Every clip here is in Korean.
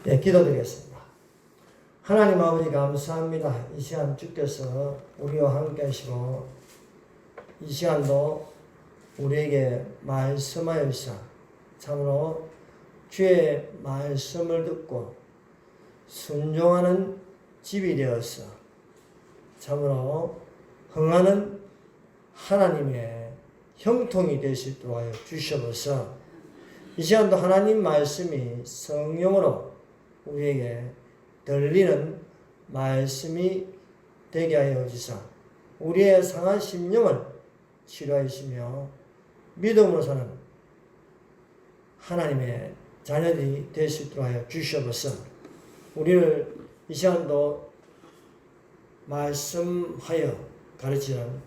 네, 기도드리겠습니다. 하나님 아버지 감사합니다. 이 시간 주께서 우리와 함께 하시고 이 시간도 우리에게 말씀하여주사 참으로 주의 말씀을 듣고 순종하는 집이 되어서 참으로 흥하는 하나님의 형통이 될 수 있도록 하여 주시옵소서. 이 시간도 하나님 말씀이 성령으로 우리에게 들리는 말씀이 되게 하여 주사 우리의 상한 심령을 치료하시며 믿음으로 사는 하나님의 자녀들이 될 수 있도록 하여 주시옵소서. 우리를 이 시간도 말씀하여 가르치는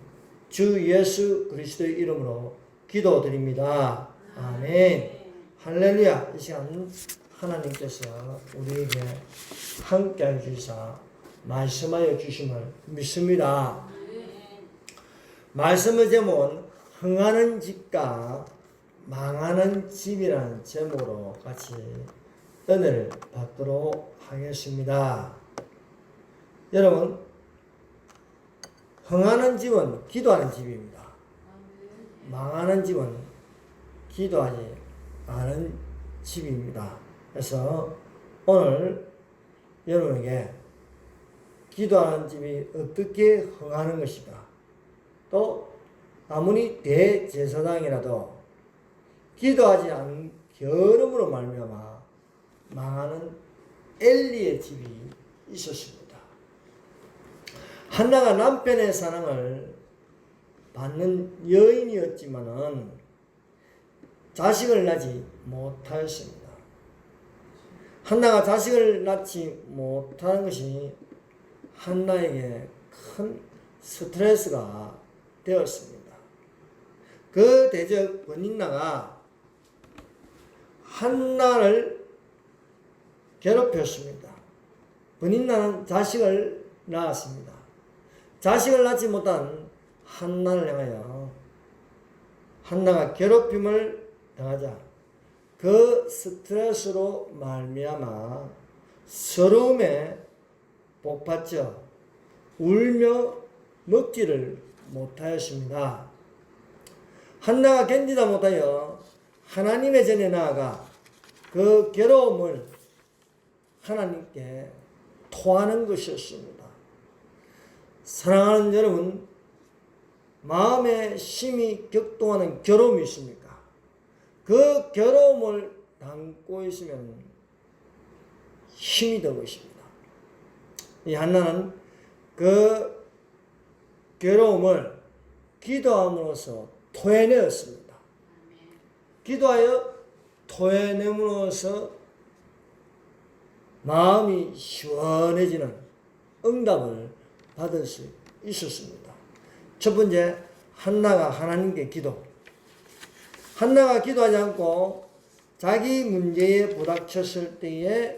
주 예수 그리스도의 이름으로 기도드립니다. 아멘. 할렐루야. 이 시간 하나님께서 우리에게 함께 해주사 말씀하여 주심을 믿습니다. 말씀의 제목은 흥하는 집과 망하는 집이라는 제목으로 같이 은혜를 받도록 하겠습니다. 여러분, 흥하는 집은 기도하는 집입니다. 망하는 집은 기도하지 않은 집입니다. 그래서 오늘 여러분에게 기도하는 집이 어떻게 흥하는 것인가, 또 아무리 대제사장이라도 기도하지 않은 결함으로 말미암아 망하는 엘리의 집이 있었습니다. 한나가 남편의 사랑을 받는 여인이었지만은 자식을 낳지 못하였습니다. 한나가 자식을 낳지 못하는 것이 한나에게 큰 스트레스가 되었습니다. 그 대적 버닌나가 한나를 괴롭혔습니다. 버닌나는 자식을 낳았습니다. 자식을 낳지 못한 한나를 향하여 한나가 괴롭힘을 당하자 그 스트레스로 말미암아 서러움에 복받쳐 울며 먹지를 못하였습니다. 한나가 견디다 못하여 하나님의 전에 나아가 그 괴로움을 하나님께 토하는 것이었습니다. 사랑하는 여러분, 마음에 심히 격동하는 괴로움이 있습니까? 그 괴로움을 담고 있으면 힘이 되고 있습니다. 이 한나는 그 괴로움을 기도함으로써 토해내었습니다. 기도하여 토해냄으로써 마음이 시원해지는 응답을 받을 수 있었습니다. 첫 번째, 한나가 하나님께 기도. 한나가 기도하지 않고 자기 문제에 부닥쳤을 때에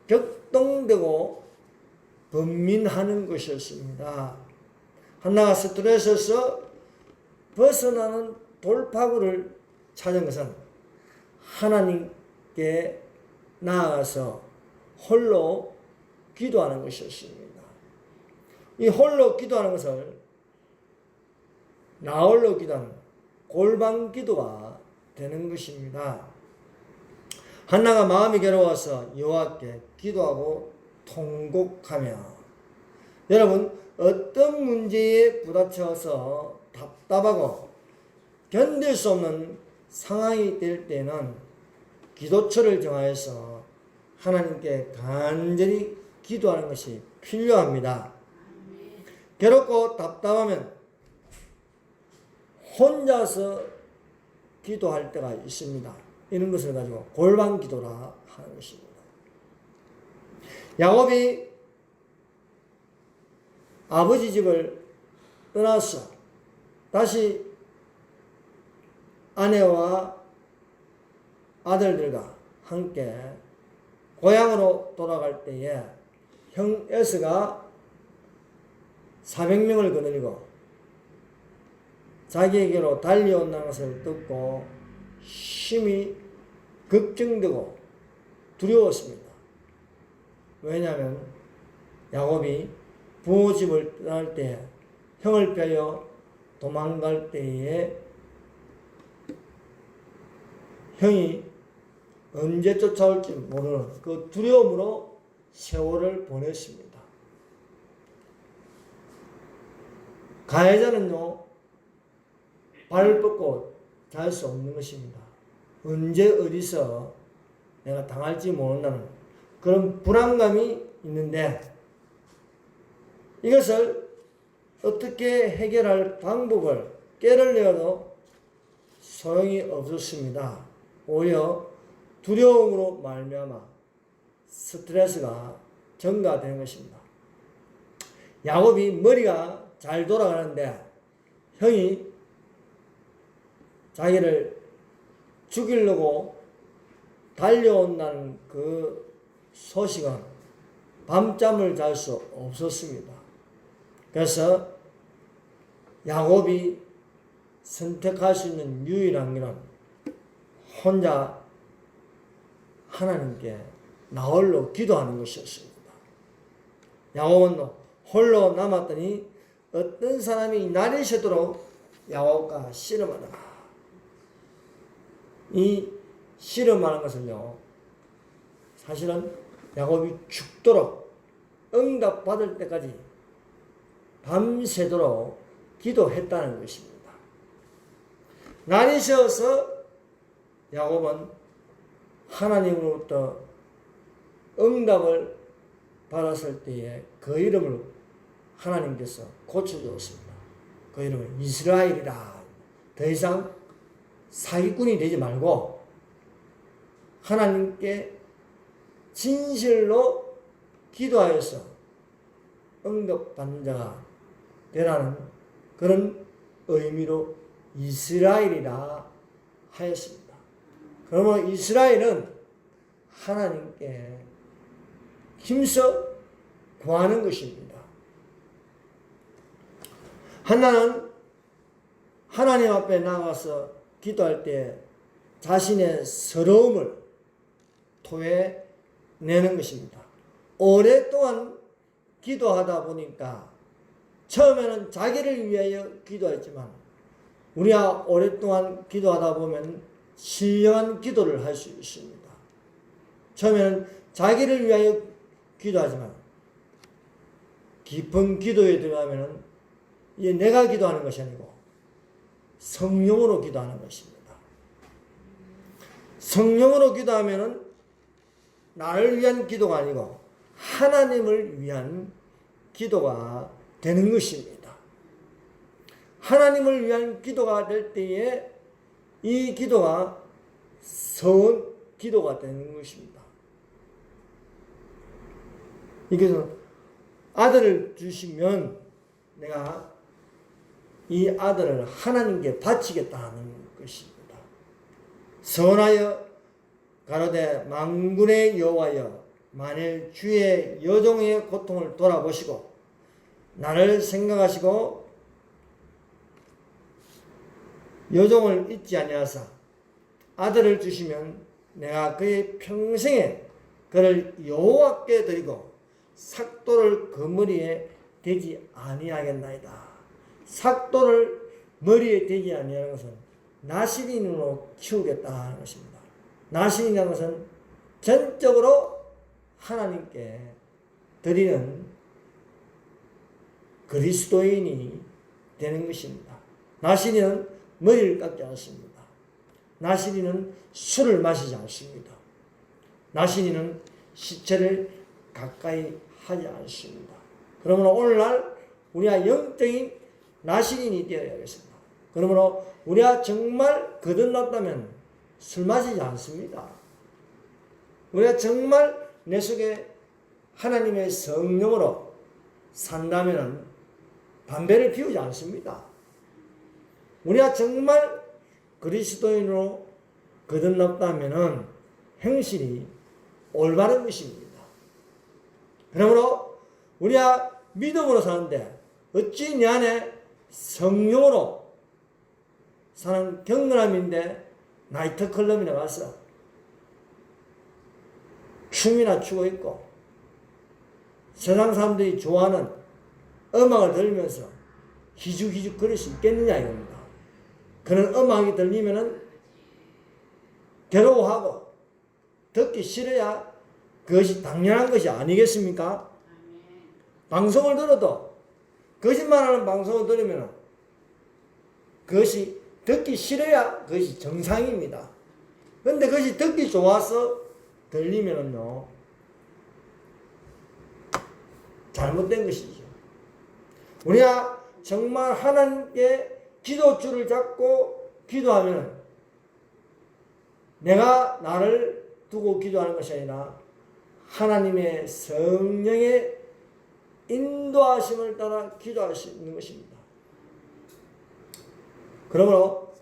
격동되고 번민하는 것이었습니다. 한나가 스트레스에서 벗어나는 돌파구를 찾은 것은 하나님께 나아가서 홀로 기도하는 것이었습니다. 이 홀로 기도하는 것을 나홀로 기도하는 골방 기도가 되는 것입니다. 한나가 마음이 괴로워서 여호와께 기도하고 통곡하며, 여러분, 어떤 문제에 부딪혀서 답답하고 견딜 수 없는 상황이 될 때는 기도처를 정하여서 하나님께 간절히 기도하는 것이 필요합니다. 괴롭고 답답하면 혼자서 기도할 때가 있습니다. 이런 것을 가지고 골방 기도라 하는 것입니다. 야곱이 아버지 집을 떠나서 다시 아내와 아들들과 함께 고향으로 돌아갈 때에 형 에서가 400명을 거느리고 자기에게로 달려온다는 것을 듣고 심히 걱정되고 두려웠습니다. 왜냐하면 야곱이 부모 집을 떠날 때 형을 빼어 도망갈 때에 형이 언제 쫓아올지 모르는 그 두려움으로 세월을 보냈습니다. 가해자는요, 발을 뻗고 잘 수 없는 것입니다. 언제 어디서 내가 당할지 모른다는 그런 불안감이 있는데, 이것을 어떻게 해결할 방법을 깨를 내어도 소용이 없었습니다. 오히려 두려움으로 말미암아 스트레스가 증가되는 것입니다. 야곱이 머리가 잘 돌아가는데 형이 자기를 죽이려고 달려온다는 그 소식은 밤잠을 잘 수 없었습니다. 그래서 야곱이 선택할 수 있는 유일한 길은 혼자 하나님께 나홀로 기도하는 것이었습니다. 야곱은 홀로 남았더니 어떤 사람이 날이 새도록 야곱과 씨름하더라. 이 씨름하는 것은요, 사실은 야곱이 죽도록 응답받을 때까지 밤새도록 기도했다는 것입니다. 날이 새어서 야곱은 하나님으로부터 응답을 받았을 때에 그 이름을 하나님께서 고쳐주었습니다. 그 이름은 이스라엘이라. 더 이상 사기꾼이 되지 말고 하나님께 진실로 기도하여서 응답받는 자가 되라는 그런 의미로 이스라엘이라 하였습니다. 그러면 이스라엘은 하나님께 힘써 구하는 것입니다. 한나는 하나님 앞에 나가서 기도할 때 자신의 서러움을 토해내는 것입니다. 오랫동안 기도하다 보니까 처음에는 자기를 위하여 기도했지만 우리가 오랫동안 기도하다 보면 신령한 기도를 할 수 있습니다. 처음에는 자기를 위하여 기도하지만 깊은 기도에 들어가면 이게 내가 기도하는 것이 아니고 성령으로 기도하는 것입니다. 성령으로 기도하면 나를 위한 기도가 아니고 하나님을 위한 기도가 되는 것입니다. 하나님을 위한 기도가 될 때에 이 기도가 서운 기도가 되는 것입니다. 이게서 아들을 주시면 내가 이 아들을 하나님께 바치겠다는 것입니다. 선하여 가로되 만군의 여호와여, 만일 주의 여종의 고통을 돌아보시고 나를 생각하시고 여종을 잊지 아니하사 아들을 주시면 내가 그의 평생에 그를 여호와께 드리고 삭도를 그 머리에 대지 아니하겠나이다. 삭도를 머리에 대지 아니하는 것은 나시린으로 키우겠다는 것입니다. 나시린이라는 것은 전적으로 하나님께 드리는 그리스도인이 되는 것입니다. 나시린은 머리를 깎지 않습니다. 나시린은 술을 마시지 않습니다. 나시린은 시체를 가까이 하지 않습니다. 그러므로 오늘날 우리가 영적인 나시린이 되어야겠습니다. 그러므로 우리가 정말 거듭났다면 술 마시지 않습니다. 우리가 정말 내 속에 하나님의 성령으로 산다면 담배를 피우지 않습니다. 우리가 정말 그리스도인으로 거듭났다면 행실이 올바른 것입니다. 그러므로 우리가 믿음으로 사는데 어찌 내 안에 성령으로 사는 경건함인데 나이트클럽이나 가서 춤이나 추고 있고 세상 사람들이 좋아하는 음악을 들으면서 희죽희죽 거릴 수 있겠느냐 이겁니다. 그런 음악이 들리면은 괴로워하고 듣기 싫어야 그것이 당연한 것이 아니겠습니까? 방송을 들어도 거짓말하는 방송을 들으면 그것이 듣기 싫어야 그것이 정상입니다. 그런데 그것이 듣기 좋아서 들리면은요 잘못된 것이죠. 우리가 정말 하나님께 기도줄을 잡고 기도하면 내가 나를 두고 기도하는 것이 아니라 하나님의 성령의 인도하심을 따라 기도할 수 있는 것입니다. 그러므로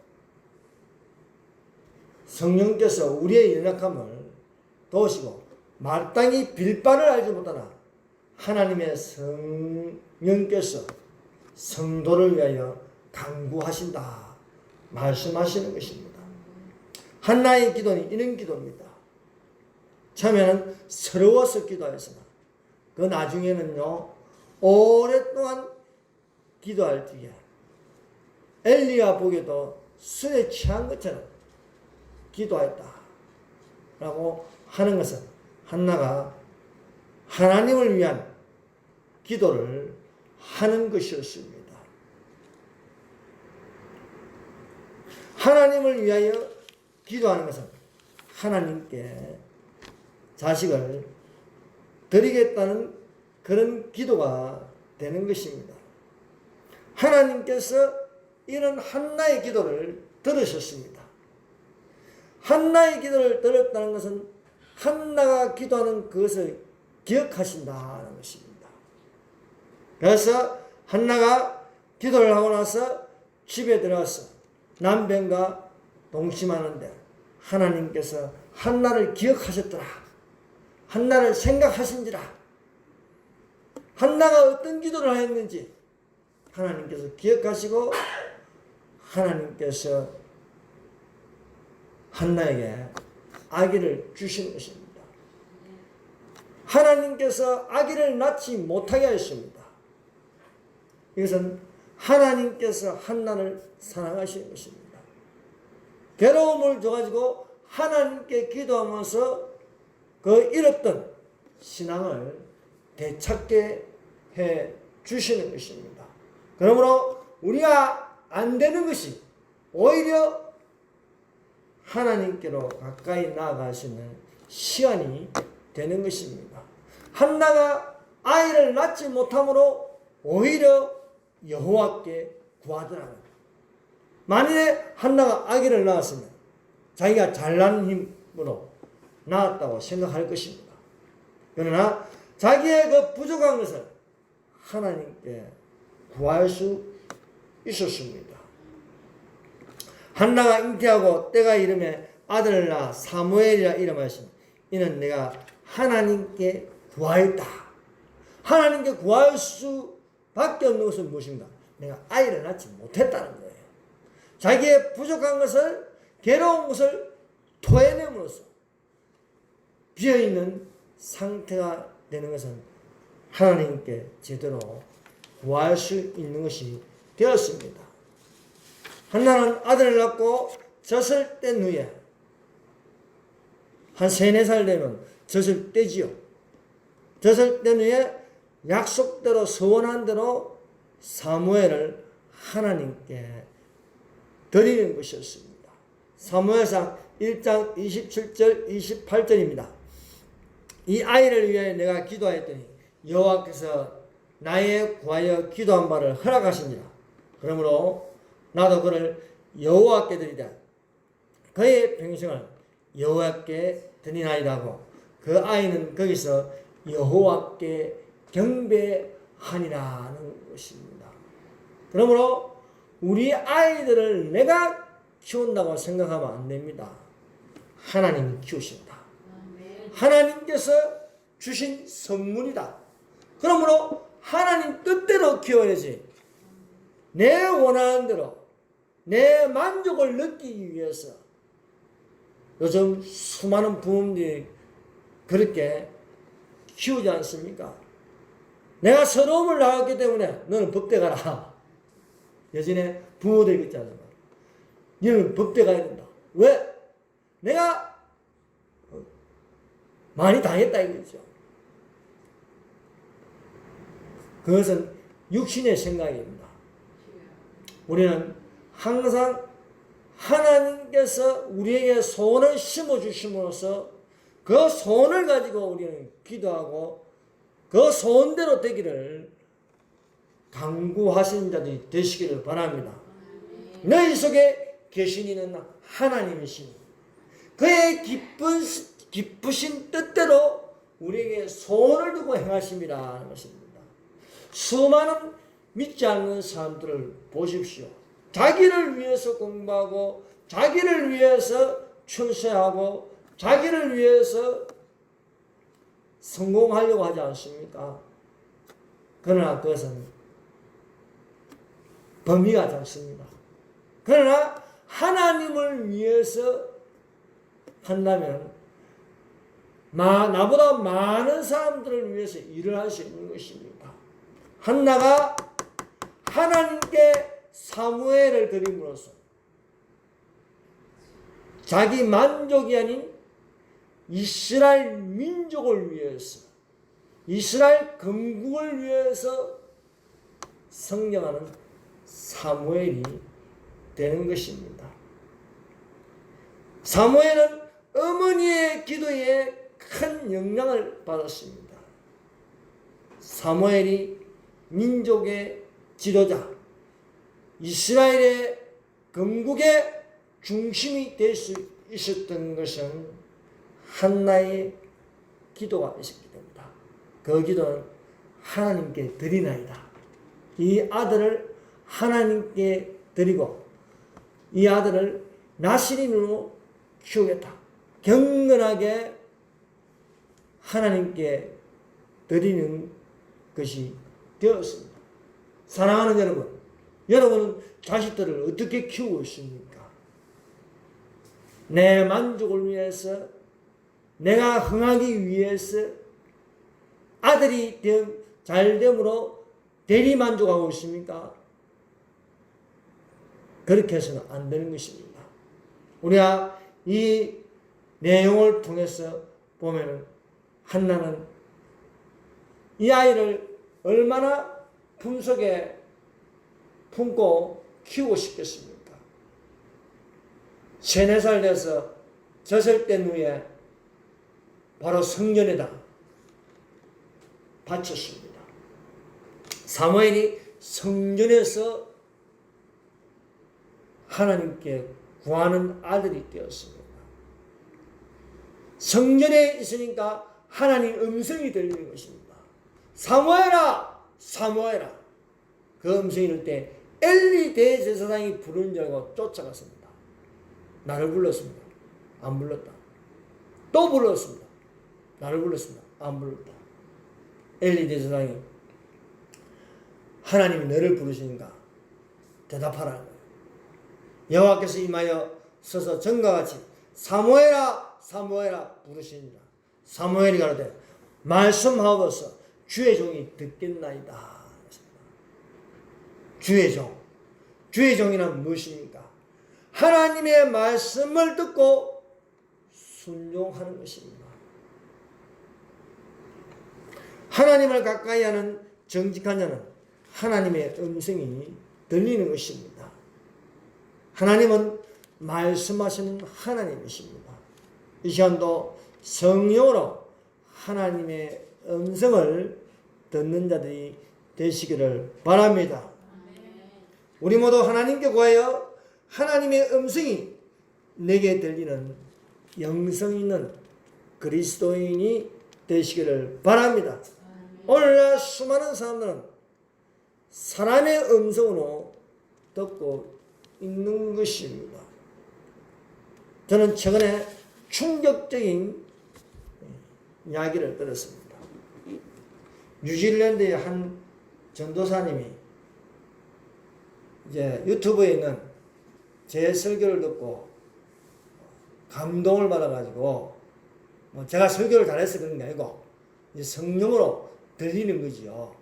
성령께서 우리의 연약함을 도우시고 마땅히 빌 바를 알지 못하나 하나님의 성령께서 성도를 위하여 간구하신다 말씀하시는 것입니다. 한나의 기도는 이런 기도입니다. 처음에는 서러워서 기도하였으나 그 나중에는요 오랫동안 기도할 적에 엘리야 보기에도 술에 취한 것처럼 기도했다 라고 하는 것은 한나가 하나님을 위한 기도를 하는 것이었습니다. 하나님을 위하여 기도하는 것은 하나님께 자식을 드리겠다는 그런 기도가 되는 것입니다. 하나님께서 이런 한나의 기도를 들으셨습니다. 한나의 기도를 들었다는 것은 한나가 기도하는 그것을 기억하신다는 것입니다. 그래서 한나가 기도를 하고 나서 집에 들어가서 남편과 동침하는데 하나님께서 한나를 기억하셨더라. 한나를 생각하신지라. 한나가 어떤 기도를 하였는지 하나님께서 기억하시고 하나님께서 한나에게 아기를 주신 것입니다. 하나님께서 아기를 낳지 못하게 하셨습니다. 이것은 하나님께서 한나를 사랑하시는 것입니다. 괴로움을 줘가지고 하나님께 기도하면서 그 잃었던 신앙을 되찾게 해 주시는 것입니다. 그러므로 우리가 안 되는 것이 오히려 하나님께로 가까이 나아가시는 시간이 되는 것입니다. 한나가 아이를 낳지 못함으로 오히려 여호와께 구하더라고요. 만일에 한나가 아기를 낳았으면 자기가 잘난 힘으로 낳았다고 생각할 것입니다. 그러나 자기의 그 부족한 것을 하나님께 구할 수 있었습니다. 한나가 잉태하고 때가 이름에 아들을 낳아 사무엘이라 이름하시니 이는 내가 하나님께 구하였다. 하나님께 구할 수밖에 없는 것은 무엇인가? 내가 아이를 낳지 못했다는 거예요. 자기의 부족한 것을 괴로운 것을 토해냄으로써 비어있는 상태가 되는 것은 하나님께 제대로 구할 수 있는 것이 되었습니다. 한나는 아들을 낳고 젖을 뗀 후에 한 3, 4살 되면 젖을 떼지요. 젖을 뗀 후에 약속대로 서원한 대로 사무엘을 하나님께 드리는 것이었습니다. 사무엘상 1장 27절 28절입니다. 이 아이를 위하여 내가 기도하였더니 여호와께서 나의 구하여 기도한 바를 허락하시니라. 그러므로 나도 그를 여호와께 드리자. 그의 평생을 여호와께 드리나이다 하고 그 아이는 거기서 여호와께 경배하니라는 것입니다. 그러므로 우리 아이들을 내가 키운다고 생각하면 안 됩니다. 하나님이 키우신다. 하나님께서 주신 선물이다. 그러므로 하나님 뜻대로 키워야지 내 원하는 대로 내 만족을 느끼기 위해서 요즘 수많은 부모님들이 그렇게 키우지 않습니까? 내가 서러움을 당했기 때문에 너는 법대 가라. 예전에 부모들이 그랬지 않습니까? 너는 법대 가야 된다. 왜? 내가 많이 당했다 이거죠. 그것은 육신의 생각입니다. 우리는 항상 하나님께서 우리에게 소원을 심어주심으로써 그 소원을 가지고 우리는 기도하고 그 소원대로 되기를 강구하신 자들이 되시기를 바랍니다. 너희 속에 계신 이는 하나님이시니 그의 기쁘신 뜻대로 우리에게 소원을 두고 행하심이라 하는 것입니다. 수많은 믿지 않는 사람들을 보십시오. 자기를 위해서 공부하고 자기를 위해서 출세하고 자기를 위해서 성공하려고 하지 않습니까? 그러나 그것은 범위가 작습니다. 그러나 하나님을 위해서 한다면 나보다 많은 사람들을 위해서 일을 할 수 있는 것입니다. 한나가 하나님께 사무엘을 드림으로써 자기 만족이 아닌 이스라엘 민족을 위해서 이스라엘 건국을 위해서 성령하는 사무엘이 되는 것입니다. 사무엘은 어머니의 기도에 큰 영향을 받았습니다. 사무엘이 민족의 지도자, 이스라엘의 건국의 중심이 될 수 있었던 것은 한나의 기도가 있었기 때문이다. 그 기도는 하나님께 드리나이다. 이 아들을 하나님께 드리고 이 아들을 나시린으로 키우겠다. 경건하게 하나님께 드리는 것이 되었습니다. 사랑하는 여러분, 여러분은 자식들을 어떻게 키우고 있습니까? 내 만족을 위해서, 내가 흥하기 위해서, 아들이 잘됨으로 대리 만족하고 있습니까? 그렇게 해서는 안 되는 것입니다. 우리가 이 내용을 통해서 보면 한나는 이 아이를 얼마나 품속에 품고 키우고 싶겠습니까? 3, 4살 돼서 젖을 뗀 후에 바로 성전에다 바쳤습니다. 사무엘이 성전에서 하나님께 구하는 아들이 되었습니다. 성전에 있으니까 하나님 음성이 들리는 것입니다. 사무엘아! 사무엘아! 그 음성이 들을 때 엘리 대제사장이 부르는 줄 알고 쫓아갔습니다. 나를 불렀습니다. 안 불렀다. 또 불렀습니다. 나를 불렀습니다. 안 불렀다. 엘리 대제사장이 하나님이 너를 부르시는가? 대답하라. 여호와께서 임하여 서서 전과 같이 사무엘아 사무엘아 부르시니라. 사무엘이 가로되 말씀하옵소서 주의 종이 듣겠나이다. 주의 종. 주의 종이란 무엇입니까? 하나님의 말씀을 듣고 순종하는 것입니다. 하나님을 가까이 하는 정직한 자는 하나님의 음성이 들리는 것입니다. 하나님은 말씀하시는 하나님이십니다. 이 시간도 성령으로 하나님의 음성을 듣는 자들이 되시기를 바랍니다. 우리 모두 하나님께 구하여 하나님의 음성이 내게 들리는 영성 있는 그리스도인이 되시기를 바랍니다. 오늘날 수많은 사람들은 사람의 음성으로 듣고 있는 것입니다. 저는 최근에 충격적인 이야기를 들었습니다. 뉴질랜드의 한 전도사님이 이제 유튜브에 있는 제 설교를 듣고 감동을 받아가지고 제가 설교를 잘해서 그런 게 아니고 이제 성령으로 들리는 거지요.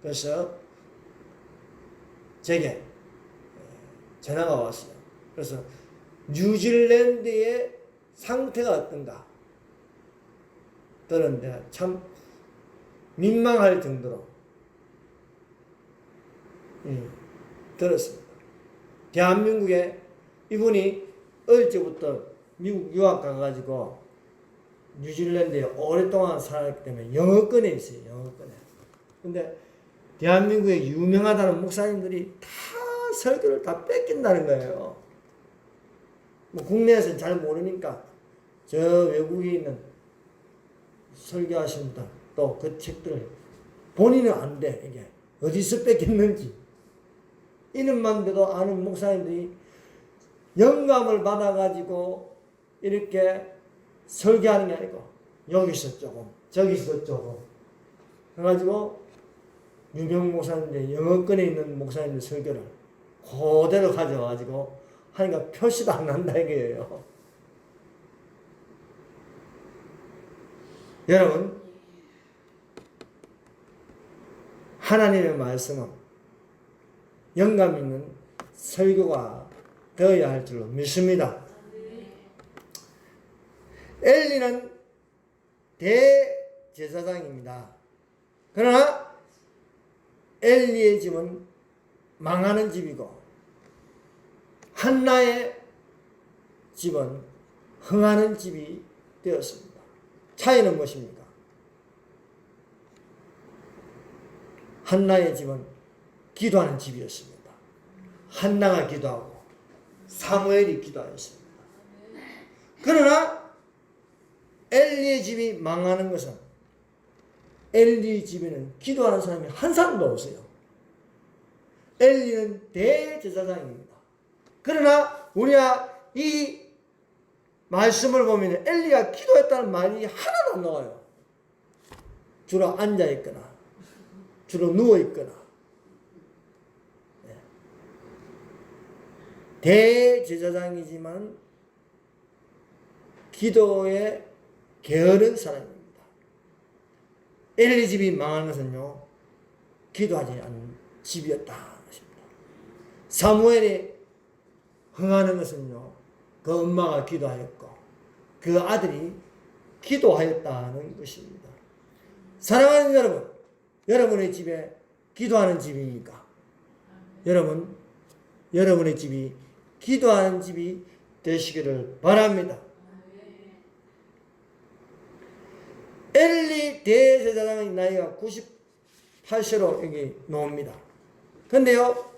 그래서 제게 전화가 왔어요. 그래서 뉴질랜드의 상태가 어떤가 들었는데 참 민망할 정도로 들었습니다. 대한민국에 이분이 어릴 때부터 미국 유학 가가지고 뉴질랜드에 오랫동안 살았기 때문에 영어권에 있어요. 영어권에. 근데 대한민국에 유명하다는 목사님들이 다 설교를 다 뺏긴다는 거예요. 뭐 국내에서는 잘 모르니까 저 외국에 있는 설교하신 분들 또 그 책들을 본인은 안 돼. 이게 어디서 뺏겼는지 이름만 돼도 아는 목사님들이 영감을 받아가지고 이렇게 설교하는 게 아니고 여기서 조금 저기서 조금 해가지고 유명 목사님들 영어권에 있는 목사님들 설교를 그대로 가져와가지고 하니까 표시도 안 난다 이거예요. 여러분 하나님의 말씀은 영감 있는 설교가 되어야 할 줄로 믿습니다. 엘리는 대제사장입니다. 그러나 엘리의 집은 망하는 집이고 한나의 집은 흥하는 집이 되었습니다. 차이는 무엇입니까? 한나의 집은 기도하는 집이었습니다. 한나가 기도하고 사무엘이 기도하였습니다. 그러나 엘리의 집이 망하는 것은 엘리의 집에는 기도하는 사람이 한 사람도 없어요. 엘리는 대제사장입니다. 그러나 우리가 이 말씀을 보면 엘리가 기도했다는 말이 하나도 안 나와요. 주로 앉아있거나 주로 누워있거나. 대제사장이지만 기도에 게으른 사람입니다. 엘리 집이 망한 것은요, 기도하지 않는 집이었다. 사무엘이 흥하는 것은요, 그 엄마가 기도하였고 그 아들이 기도하였다는 것입니다. 사랑하는 여러분, 여러분의 집에 기도하는 집입니까? 여러분의 집이 기도하는 집이 되시기를 바랍니다. 엘리 대제사장의 나이가 98세로 여기 나옵니다. 근데요,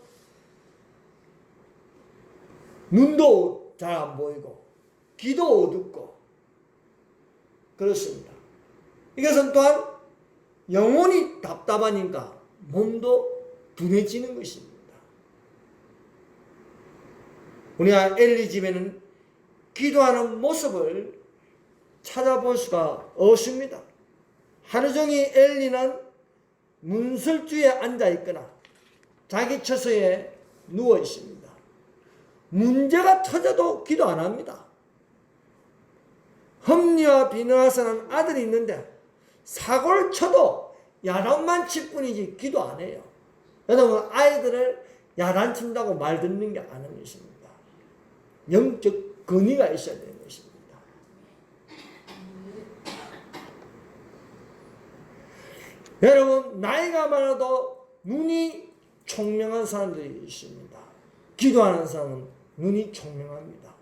눈도 잘 안 보이고 귀도 어둡고 그렇습니다. 이것은 또한 영혼이 답답하니까 몸도 둔해지는 것입니다. 우리가 엘리 집에는 기도하는 모습을 찾아볼 수가 없습니다. 하루 종일 엘리는 문설주에 앉아 있거나 자기 처소에 누워 있습니다. 문제가 터져도 기도 안 합니다. 험리와 비느하스는 아들이 있는데 사고를 쳐도 야단만 칠 뿐이지 기도 안 해요. 여러분, 아이들을 야단 친다고 말 듣는 게 아닌 것입니다. 영적 근위가 있어야 되는 것입니다. 여러분, 나이가 많아도 눈이 총명한 사람들이 있습니다. 기도하는 사람은 눈이 총명합니다.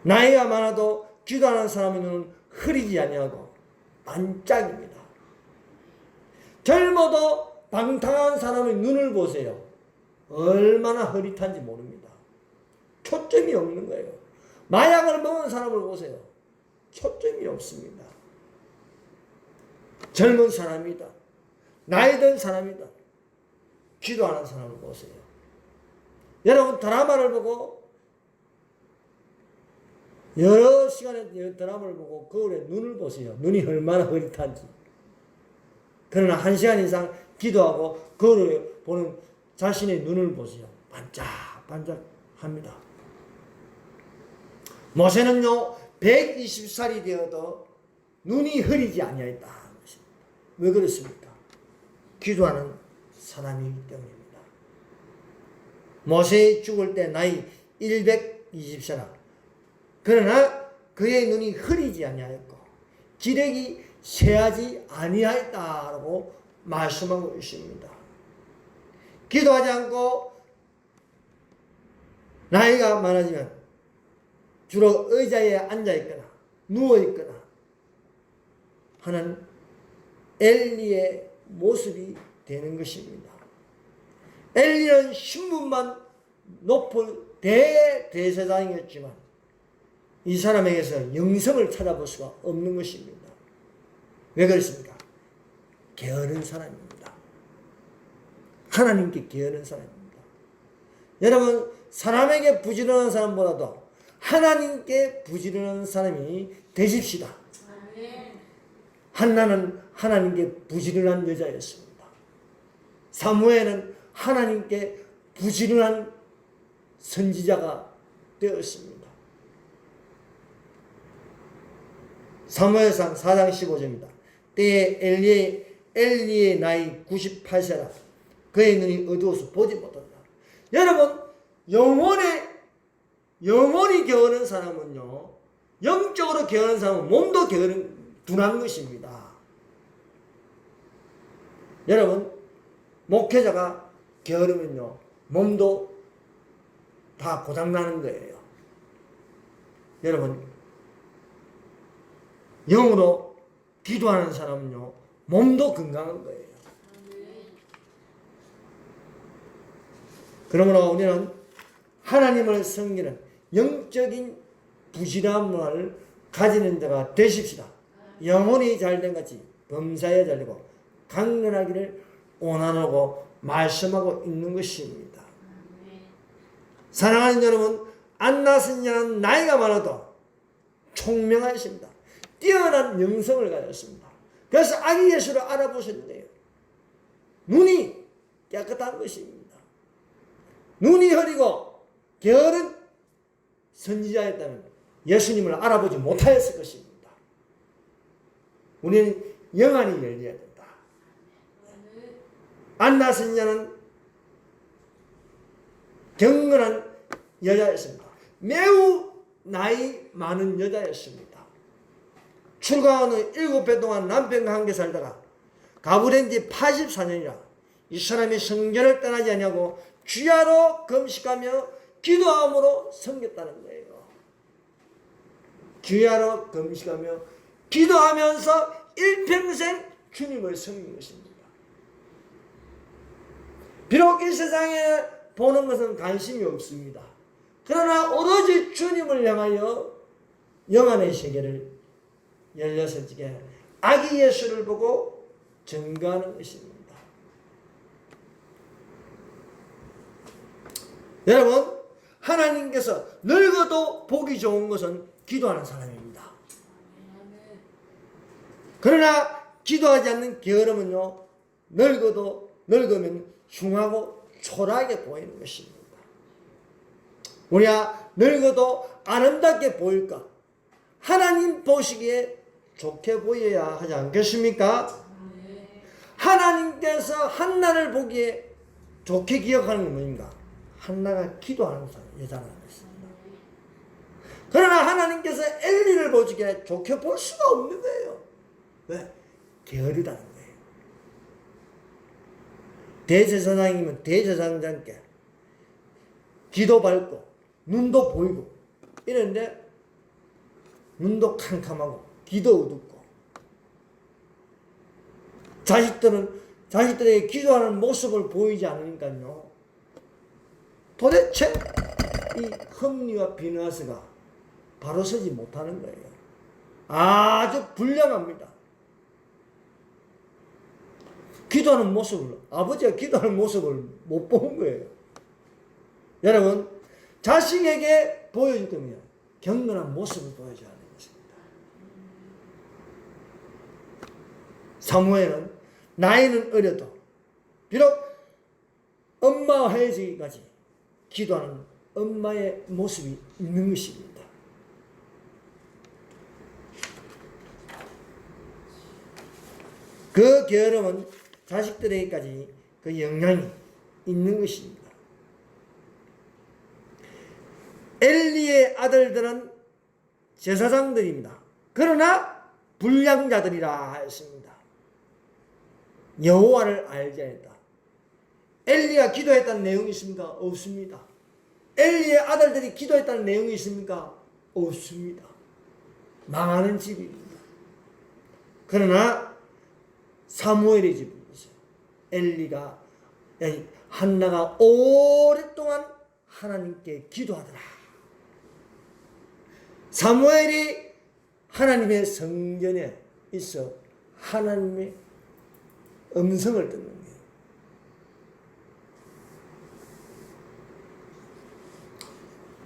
나이가 많아도 기도하는 사람의 눈은 흐리지 아니하고 반짝입니다. 젊어도 방탕한 사람의 눈을 보세요. 얼마나 흐릿한지 모릅니다. 초점이 없는 거예요. 마약을 먹은 사람을 보세요. 초점이 없습니다. 젊은 사람이다, 나이 든 사람이다, 기도하는 사람을 보세요. 여러분, 드라마를 보고 여러 시간에 드라마를 보고 거울에 눈을 보세요. 눈이 얼마나 흐릿한지. 그러나 1시간 이상 기도하고 거울에 보는 자신의 눈을 보세요. 반짝반짝합니다. 모세는요 120살이 되어도 눈이 흐리지 아니하였다. 왜 그렇습니까? 기도하는 사람이기 때문입니다. 모세 죽을 때 나이 120세라. 그러나 그의 눈이 흐리지 아니하였고 기력이 쇠하지 아니하였다라고 말씀하고 있습니다. 기도하지 않고 나이가 많아지면 주로 의자에 앉아있거나 누워있거나 하는 엘리의 모습이 되는 것입니다. 엘리는 신분만 높은 대제사장이었지만 이 사람에게서 영성을 찾아볼 수가 없는 것입니다. 왜 그렇습니까? 게으른 사람입니다. 하나님께 게으른 사람입니다. 여러분, 사람에게 부지런한 사람보다도 하나님께 부지런한 사람이 되십시다. 한나는 하나님께 부지런한 여자였습니다. 사무엘은 하나님께 부지런한 선지자가 되었습니다. 사무엘상 4장 15절입니다. 때에 엘리의 나이 98세라. 그의 눈이 어두워서 보지 못한다. 여러분, 영혼이 게으른 사람은요, 영적으로 게으른 사람은 몸도 둔한 것입니다. 여러분, 목회자가 게으르면요, 몸도 다 고장나는 거예요. 여러분, 영으로 기도하는 사람은요, 몸도 건강한 거예요. 그러므로 우리는 하나님을 섬기는 영적인 부지런함을 가지는 자가 되십시다. 영혼이 잘된 같이 범사에 잘되고 강건하기를 원하고 말씀하고 있는 것입니다. 사랑하는 여러분, 안나선 자는 나이가 많아도 총명하십니다. 뛰어난 영성을 가졌습니다. 그래서 아기 예수를 알아보셨는데요, 눈이 깨끗한 것입니다. 눈이 흐리고 게으른 선지자였다면 예수님을 알아보지 못하였을 것입니다. 우리는 영안이 열려야 된다. 안나 선지자는 경건한 여자였습니다. 매우 나이 많은 여자였습니다. 출가한 후 7배 동안 남편과 함께 살다가 가부된 지 84년이라 이 사람이 성전을 떠나지 아니하고 주야로 금식하며 기도함으로 섬겼다는 거예요. 주야로 금식하며 기도하면서 일평생 주님을 섬긴 것입니다. 비록 이 세상에 보는 것은 관심이 없습니다. 그러나 오로지 주님을 향하여 영안의 세계를 16째 아기 예수를 보고 증거하는 것입니다. 여러분, 하나님께서 늙어도 보기 좋은 것은 기도하는 사람입니다. 그러나 기도하지 않는 게으름은요, 늙으면 흉하고 초라하게 보이는 것입니다. 우리가 늙어도 아름답게 보일까? 하나님 보시기에 좋게 보여야 하지 않겠습니까? 하나님께서 한나를 보기에 좋게 기억하는 건 뭐입니까? 한나가 기도하는 여자라는 것입니다. 그러나 하나님께서 엘리를 보시기에 좋게 볼 수가 없는 거예요. 왜? 게으르다는 거예요. 대제사장이면 대제사장께 귀도 밝고 눈도 보이고 이런데 눈도 캄캄하고 귀도 어둡고 자식들에게 기도하는 모습을 보이지 않으니까요, 도대체 이 흠리와 비느하스가 바로 서지 못하는 거예요. 아주 불량합니다. 기도하는 모습을, 아버지가 기도하는 모습을 못 본 거예요. 여러분, 자식에게 보여줄 거면 경건한 모습을 보여줘야 하는 것입니다. 사무엘은 나이는 어려도 비록 엄마와 헤어지기까지 기도하는 엄마의 모습이 있는 것입니다. 그 게으름은 자식들에게까지 그 영향이 있는 것입니다. 엘리의 아들들은 제사장들입니다. 그러나 불량자들이라 했습니다. 여호와를 알지 않았다. 엘리가 기도했다는 내용이 있습니까? 없습니다. 엘리의 아들들이 기도했다는 내용이 있습니까? 없습니다. 망하는 집입니다. 그러나 사무엘의 집입니다. 엘리가 한나가 오랫동안 하나님께 기도하더라. 사무엘이 하나님의 성전에 있어 하나님의 음성을 듣는 거예요.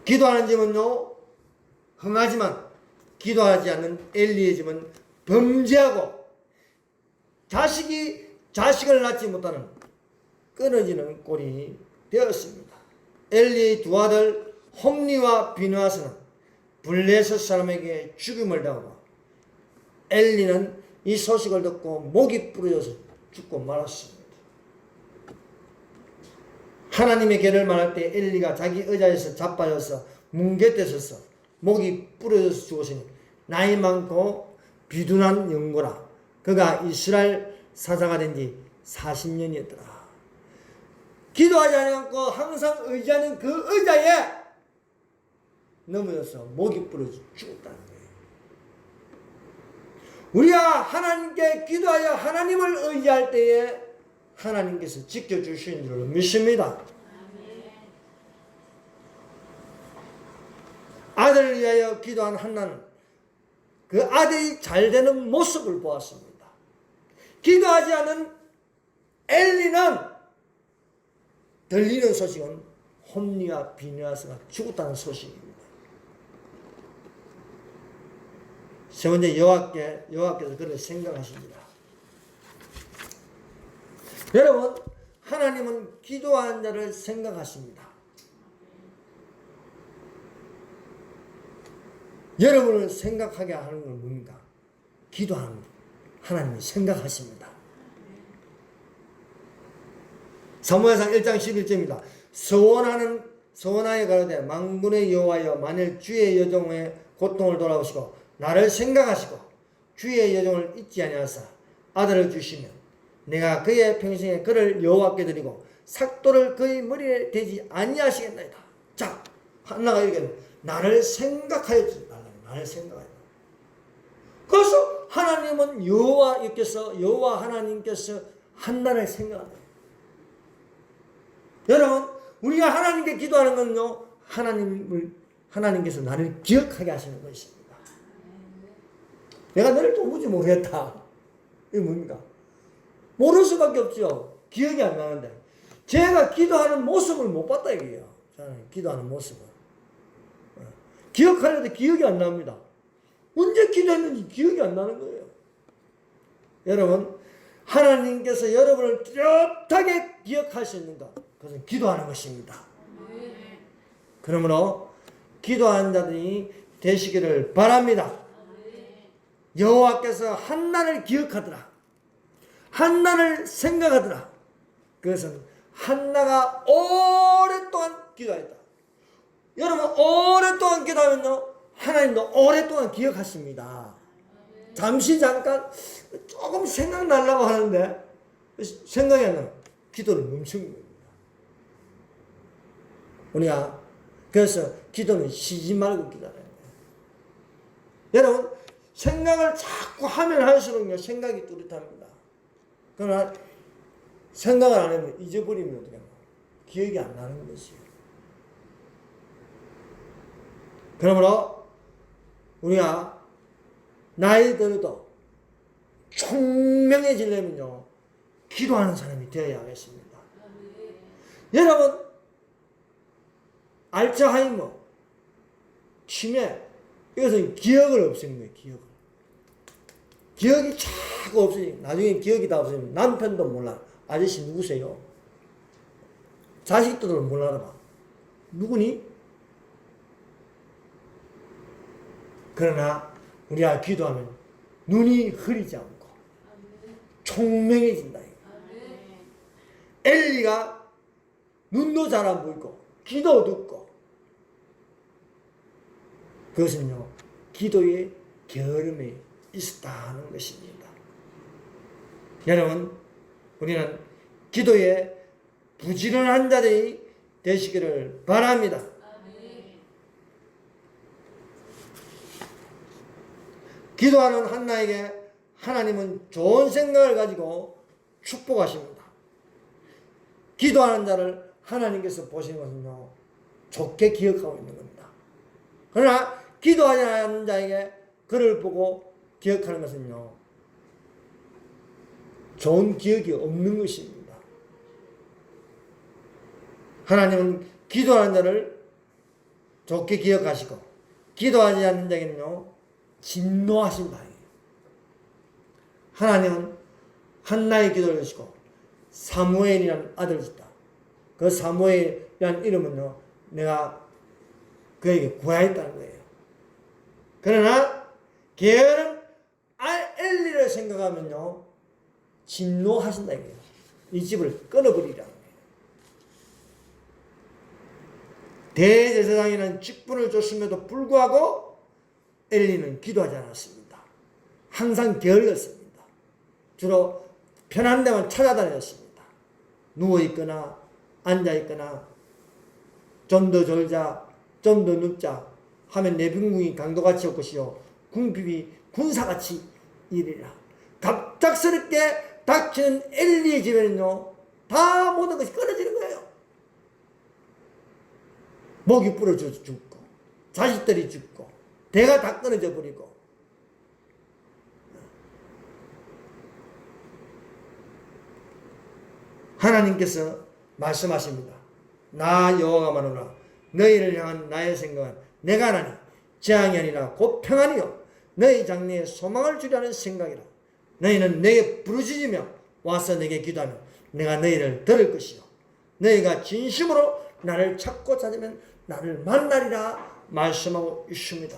기도하는 집은요 흥하지만 기도하지 않는 엘리의 집은 범죄하고 자식을 낳지 못하는 끊어지는 꼴이 되었습니다. 엘리의 두 아들 홈리와 비느하스는 블레셋 사람에게 죽임을 당하고 엘리는 이 소식을 듣고 목이 부러져서 죽고 말았습니다. 하나님의 계를 말할 때 엘리가 자기 의자에서 자빠져서 뭉게대 서서 목이 부러져서 죽었으니 나이 많고 비둔한 영고라. 그가 이스라엘 사자가 된 지 40년이었더라. 기도하지 않고 항상 의지하는 그 의자에 넘어져서 목이 부러져 죽었다는 거예요. 우리가 하나님께 기도하여 하나님을 의지할 때에 하나님께서 지켜주시는 줄로 믿습니다. 아들을 위하여 기도한 한나는 그 아들이 잘되는 모습을 보았습니다. 기도하지 않은 엘리는 들리는 소식은 홈리와 비느하스가 죽었다는 소식입니다. 세 번째, 여호와께서 그를 생각하십니다. 여러분, 하나님은 기도하는 자를 생각하십니다. 여러분을 생각하게 하는 건 뭡니까? 기도하는 하나님이 생각하십니다. 사무엘상 1장 11절입니다. 서원하여 가로되 만군의 여호와여 만일 주의 여종의 고통을 돌아보시고 나를 생각하시고 주의 여종을 잊지 아니하사 아들을 주시면 내가 그의 평생에 그를 여호와께 드리고 삭도를 그의 머리에 대지 아니하시겠나이다. 자, 한나가 이렇게 나를 생각하여 달라. 나를 생각하여. 그래서 하나님은 여호와 하나님께서 한나를 생각한다. 여러분, 우리가 하나님께 기도하는 건요, 하나님께서 나를 기억하게 하시는 것입니다. 내가 너를 도무지 모르겠다. 이게 뭡니까? 모를 수밖에 없죠. 기억이 안 나는데. 제가 기도하는 모습을 못 봤다 이게요. 저는 기도하는 모습을. 기억하려도 기억이 안 납니다. 언제 기도했는지 기억이 안 나는 거예요. 여러분, 하나님께서 여러분을 뚜렷하게 기억할 수 있는 것, 그것은 기도하는 것입니다. 그러므로 기도하는 자들이 되시기를 바랍니다. 여호와께서 한나를 기억하더라. 한나를 생각하더라. 그것은 한나가 오랫동안 기도했다. 여러분, 오랫동안 기도하면요, 하나님도 오랫동안 기억하십니다. 잠시 잠깐 조금 생각나려고 하는데 생각이 안 나요. 기도를 멈추는 겁니다. 우리가 그래서 기도는 쉬지 말고 기도해야 돼요. 여러분, 생각을 자꾸 하면 할수록 생각이 뚜렷합니다. 그러나 생각을 안 하면 잊어버리면 어떻게 합니까? 기억이 안 나는 것이에요. 그러므로 우리가 나이 들어도 총명해지려면요, 기도하는 사람이 되어야 하겠습니다. 여러분, 알츠하이머, 치매, 이것은 기억을 없애는 거예요. 기억이 자꾸 없어지고 나중에 기억이 다 없어지면 남편도 몰라. 아저씨 누구세요? 자식들도 몰라라 봐. 누구니? 그러나 우리가 기도하면 눈이 흐리지 않고 총명해진다. 엘리가 눈도 잘 안 보이고 귀도 듣고, 그것은요 기도의 게으름이 있었다는 것입니다. 여러분, 우리는 기도에 부지런한 자들이 되시기를 바랍니다. 기도하는 한나에게 하나님은 좋은 생각을 가지고 축복하십니다. 기도하는 자를 하나님께서 보시는 것은요 좋게 기억하고 있는 겁니다. 그러나 기도하지 않는 자에게 그를 보고 기억하는 것은요 좋은 기억이 없는 것입니다. 하나님은 기도하는 자를 좋게 기억하시고 기도하지 않는 자에게는요 진노하신다. 하나님은 한나의 기도를 들으시고 사무엘이라는 아들을 줬다. 그 사무엘이라는 이름은요 내가 그에게 구하였다는 거예요. 그러나 게으른 엘리를 생각하면요 진노하신다 이거예요. 이 집을 끊어버리라는 거예요. 대제사장이라는 직분을 줬음에도 불구하고 엘리는 기도하지 않았습니다. 항상 게을렀습니다. 주로 편한 데만 찾아다녔습니다. 누워있거나 앉아있거나 좀 더 졸자 좀 더 눕자 하면 내병궁이 강도같이 올 것이요 궁핍이 군사같이 이르리라. 갑작스럽게 닥치는 엘리의 집에는요 다 모든 것이 끊어지는 거예요. 목이 부러져 죽고 자식들이 죽고 대가 다 끊어져 버리고, 하나님께서 말씀하십니다. 나 여호와가 말하노라. 너희를 향한 나의 생각은 내가 하나니 재앙이 아니라 곧 평안이요 너희 장래에 소망을 주려는 생각이라. 너희는 내게 부르짖으며 와서 내게 기도하면 내가 너희를 들을 것이요 너희가 진심으로 나를 찾고 찾으면 나를 만나리라 말씀하고 있습니다.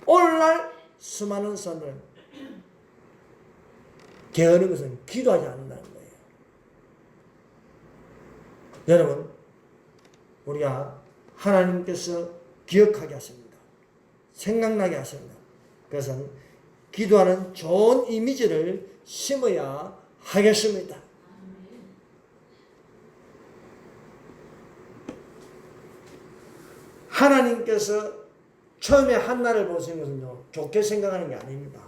오늘날 수많은 사람들은 게으른 것은 기도하지 않는다는 거예요. 여러분, 우리가 하나님께서 기억하게 하십니다. 생각나게 하십니다. 그것은 기도하는 좋은 이미지를 심어야 하겠습니다. 하나님께서 처음에 한나를 보신 것은요 좋게 생각하는 게 아닙니다.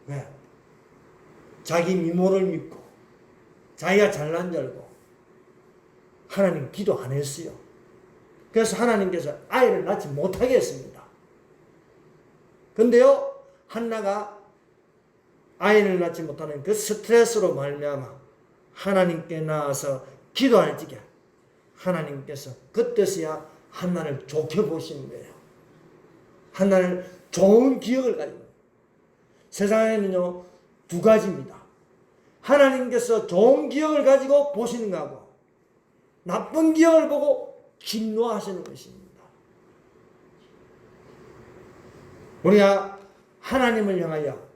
왜? 자기 미모를 믿고 자기가 잘난 줄 알고 하나님 기도 안 했어요. 그래서 하나님께서 아이를 낳지 못하게 했습니다. 근데요 한나가 아이를 낳지 못하는 그 스트레스로 말미암아 하나님께 나와서 기도할 적에 하나님께서 그때서야 한나를 좋게 보시는 거예요. 한나를 좋은 기억을 가지고. 세상에는요 두 가지입니다. 하나님께서 좋은 기억을 가지고 보시는 거하고 나쁜 기억을 보고 진노하시는 것입니다. 우리가 하나님을 향하여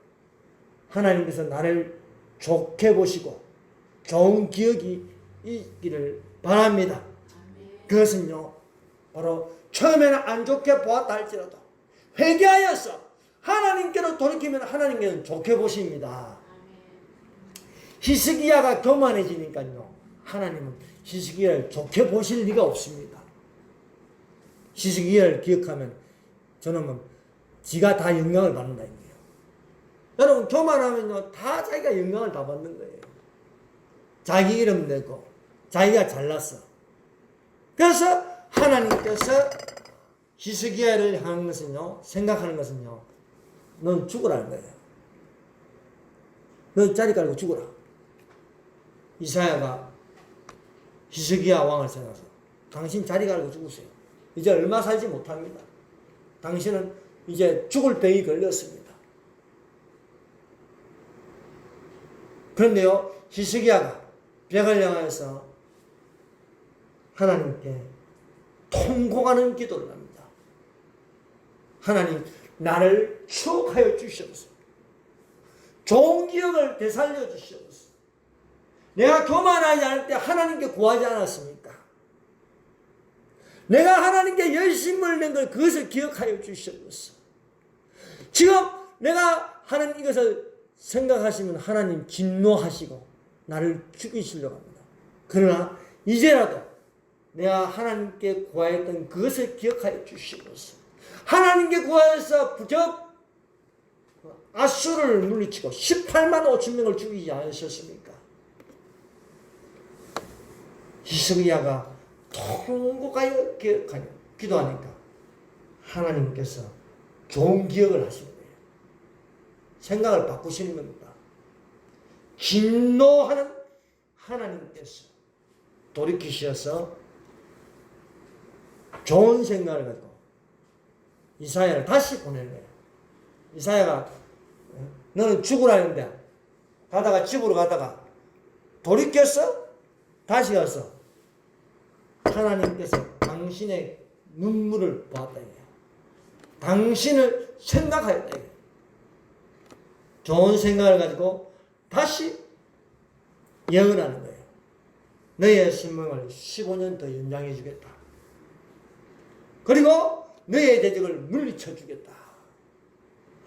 하나님께서 나를 좋게 보시고 좋은 기억이 있기를 바랍니다. 그것은요 바로 처음에는 안 좋게 보았다 할지라도 회개하여서 하나님께로 돌이키면 하나님께는 좋게 보십니다. 히스기야가 교만해지니까요 하나님은 히스기야를 좋게 보실 리가 없습니다. 히스기야를 기억하면 저놈은 지가 다 영광을 받는다 이거예요. 여러분 교만하면요 다 자기가 영광을 다 받는 거예요. 자기 이름 내고 자기가 잘났어. 그래서 하나님께서 히스기야를 향한 것은요 생각하는 것은요 넌 죽으라는 거예요. 너 자리 깔고 죽어라. 이사야가 히스기야 왕을 생각해서 당신 자리 깔고 죽으세요. 이제 얼마 살지 못합니다. 당신은 이제 죽을 병이 걸렸습니다. 그런데요 히스기야가 벽을 향하여서 하나님께 통곡하는 기도를 합니다. 하나님 나를 추억하여 주시옵소서. 좋은 기억을 되살려 주시옵소서. 내가 교만하지 않을 때 하나님께 구하지 않았습니까? 내가 하나님께 열심을 낸 걸 그것을 기억하여 주시옵소서. 지금 내가 하는 이것을 생각하시면 하나님 진노하시고 나를 죽이시려고 합니다. 그러나 이제라도 내가 하나님께 구하였던 그것을 기억하여 주시옵소서. 하나님께 구하여서 저 아수를 물리치고 18만 5천 명을 죽이지 않으셨습니까? 히스기야가 통곡하여 기억하며 기도하니까 하나님께서 좋은 기억을 하시는 거예요. 생각을 바꾸시는 겁니다. 진노하는 하나님께서 돌이키셔서 좋은 생각을 가지고 이사야를 다시 보내는 거예요. 이사야가 너는 죽으라는데 가다가 집으로 가다가 돌이켰어? 다시 가서 하나님께서 당신의 눈물을 보았다. 당신을 생각하였다. 좋은 생각을 가지고 다시 예언하는 거예요. 너의 생명을 15년 더 연장해 주겠다. 그리고 너의 대적을 물리쳐 주겠다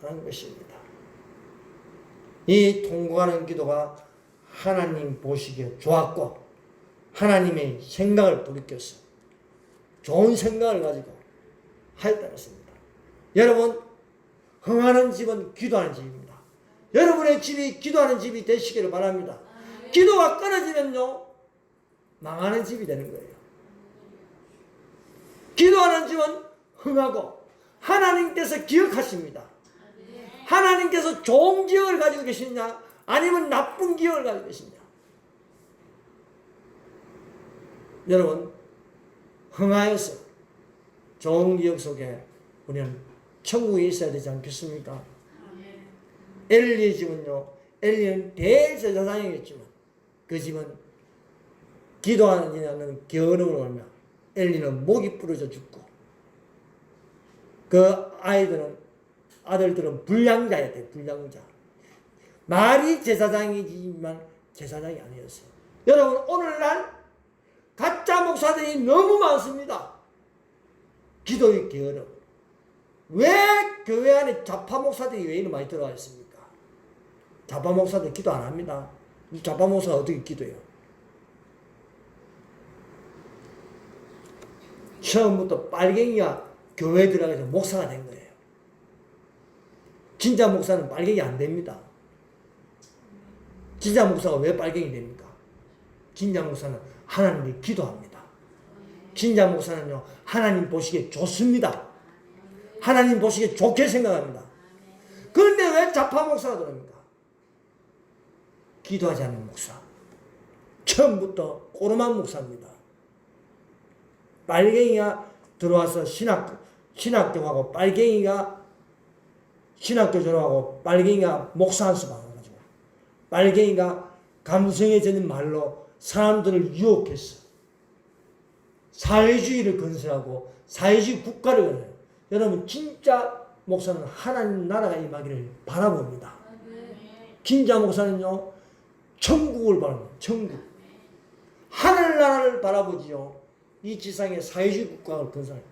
하는 것입니다. 이 통곡하는 기도가 하나님 보시기에 좋았고 하나님의 생각을 돌이켜서 좋은 생각을 가지고 하였다는 것입니다. 여러분, 흥하는 집은 기도하는 집입니다. 여러분의 집이 기도하는 집이 되시기를 바랍니다. 기도가 끊어지면요 망하는 집이 되는 거예요. 기도하는 집은 흥하고 하나님께서 기억하십니다. 하나님께서 좋은 기억을 가지고 계시느냐 아니면 나쁜 기억을 가지고 계시느냐. 여러분, 흥하여서 좋은 기억 속에 우리는 천국에 있어야 되지 않겠습니까? 엘리의 집은요, 엘리는 대제사장이겠지만 그 집은 기도하지 않는 게으름으로 말미암아 엘리는 목이 부러져 죽고 그 아들들은 불량자였대요. 불량자. 말이 제사장이지만 제사장이 아니었어요. 여러분, 오늘날 가짜 목사들이 너무 많습니다. 기도의 게으름. 왜 교회 안에 좌파 목사들이 왜 이렇게 많이 들어와 있습니까? 좌파 목사들 기도 안 합니다. 좌파 목사가 어떻게 기도해요? 처음부터 빨갱이가 교회에 들어가서 목사가 된 거예요. 진짜 목사는 빨갱이 안 됩니다. 진짜 목사가 왜 빨갱이 됩니까? 진짜 목사는 하나님께 기도합니다. 진짜 목사는요, 하나님 보시기에 좋습니다. 하나님 보시기에 좋게 생각합니다. 그런데 왜 좌파 목사가 그럽니까? 기도하지 않는 목사. 처음부터 꼬르만 목사입니다. 빨갱이가 들어와서 신학교하고 빨갱이가 신학교 졸업하고 빨갱이가 목사 한 수 받아가지고 빨갱이가 감성해지는 말로 사람들을 유혹해서 사회주의를 건설하고 사회주의 국가를 건설해요. 여러분, 진짜 목사는 하나님 나라가 임하기를 바라봅니다. 진짜 목사는요, 천국을 바랍니다. 천국. 하늘나라를 바라보지요. 이 지상에 사회주의 국가를 건설해요.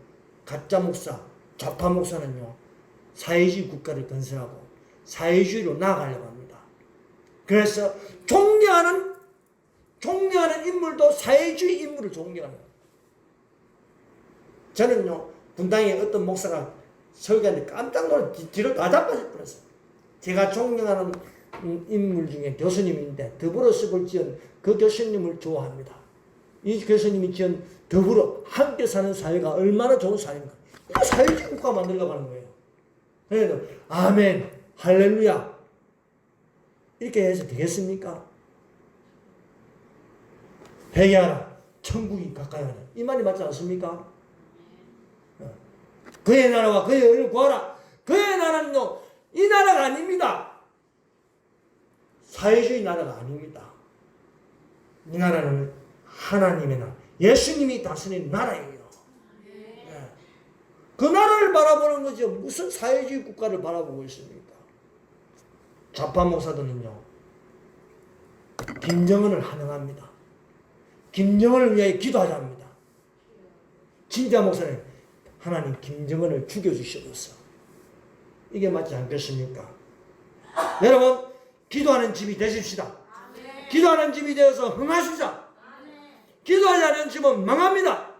가짜 목사, 좌파 목사는요, 사회주의 국가를 건설하고 사회주의로 나아가려고 합니다. 그래서 존경하는 인물도 사회주의 인물을 존경합니다. 저는요, 분당에 어떤 목사가 설교하는데 깜짝 놀라 뒤로 다 자빠질 뻔했어요. 제가 존경하는 인물 중에 교수님인데 더불어서을 지은 그 교수님을 좋아합니다. 이 교수님이 지은 더불어 함께 사는 사회가 얼마나 좋은 사회인가. 이 사회주의 국가 만들려고 하는 거예요. 그래서 아멘, 할렐루야 이렇게 해서 되겠습니까? 회개하라, 천국이 가까이 하라. 이 말이 맞지 않습니까? 그의 나라와 그의 의를 구하라. 그의 나라는요, 이 나라가 아닙니다. 사회주의 나라가 아닙니다. 이 나라는 하나님의 나라, 예수님이 다스리는 나라예요. 그 나라를 바라보는 거죠. 무슨 사회주의 국가를 바라보고 있습니까? 좌파 목사들은요, 김정은을 환영합니다. 김정은을 위해 기도하자 합니다. 진짜 목사님, 하나님 김정은을 죽여주시옵소서. 이게 맞지 않겠습니까? 여러분, 기도하는 집이 되십시다. 기도하는 집이 되어서 흥하십시다. 기도하지 않는 집은 망합니다.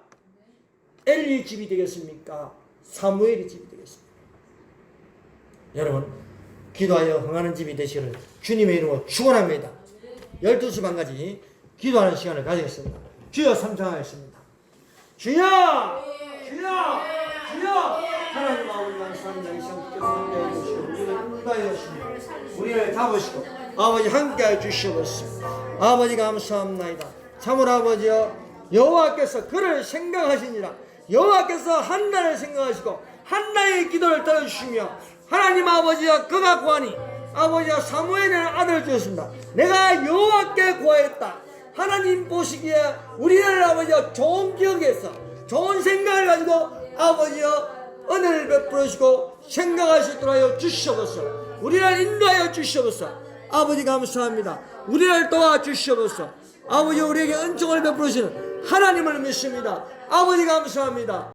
엘리 집이 되겠습니까? 사무엘이 집이 되겠습니까? 여러분, 기도하여 흥하는 집이 되시기를 주님의 이름으로 축원합니다. 12시 반까지 기도하는 시간을 가지겠습니다. 주여 삼창하겠습니다. 주여! 주여! 주여! 하나님 아버지 감사합니다. 이 시간 주께서 함께해 주시고 우리를 인도하여 주시고 우리를 잡으시고 아버지 함께해 주시옵소서. 아버지 감사합니다. 참으로 아버지여, 여호와께서 그를 생각하시니라. 여호와께서 한나를 생각하시고 한나의 기도를 들어주시며 하나님 아버지여, 그가 구하니 아버지여 사무엘의 아들을 주셨습니다. 내가 여호와께 구하였다. 하나님 보시기에 우리를 아버지여 좋은 기억에서 좋은 생각을 가지고 아버지여 은혜를 베풀어 주시고 생각할 수 있도록 하여 주시옵소서. 우리를 인도하여 주시옵소서. 아버지 감사합니다. 우리를 도와 주시옵소서. 아버지, 우리에게 은총을 베풀어 주시는 하나님을 믿습니다. 아버지 감사합니다.